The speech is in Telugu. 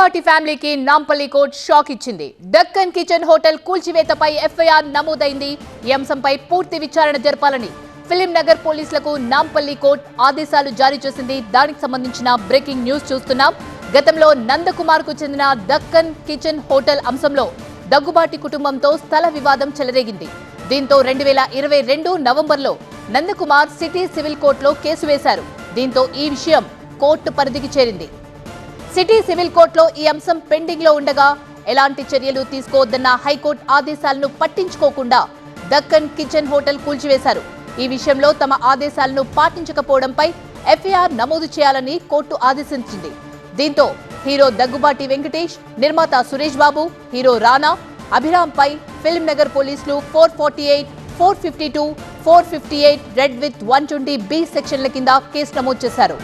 దగ్గుబాటి ఫ్యామిలీకి నాంపల్లి కోర్టు షాక్ ఇచ్చింది. దక్కన్ కిచెన్ హోటల్ కూల్చివేతపై ఎఫ్ఐఆర్ నమోదైంది. ఈ అంశంపై పూర్తి విచారణ జరపాలని ఫిలిం నగర్ పోలీసులకు నాంపల్లి కోర్టు ఆదేశాలు జారీ చేసింది. దానికి సంబంధించిన బ్రేకింగ్ న్యూస్ చూస్తున్నాం. గతంలో నందకుమార్ కు చెందిన దక్కన్ కిచెన్ హోటల్ అంశంలో దగ్గుబాటి కుటుంబంతో స్థల వివాదం చెలరేగింది. దీంతో 2022 నవంబర్లో నందకుమార్ సిటీ సివిల్ కోర్టులో కేసు వేశారు. దీంతో ఈ విషయం కోర్టు పరిధికి చేరింది. సిటీ సివిల్ కోర్టులో ఈ అంశం పెండింగ్ లో ఉండగా ఎలాంటి చర్యలు తీసుకోవద్దన్న హైకోర్టు ఆదేశాలను పట్టించుకోకుండా దక్కన్ కిచెన్ హోటల్ కూల్చివేశారు. ఈ విషయంలో తమ ఆదేశాలను పాటించకపోవడంపై ఎఫ్ఐఆర్ నమోదు చేయాలని కోర్టు ఆదేశించింది. దీంతో హీరో దగ్గుబాటి వెంకటేష్, నిర్మాత సురేష్ బాబు, హీరో రానా, అభిరామ్ పై ఫిలిం నగర్ పోలీసులు 448, 452, 458 రెడ్ విత్ 120B సెక్షన్ల కింద కేసు నమోదు చేశారు.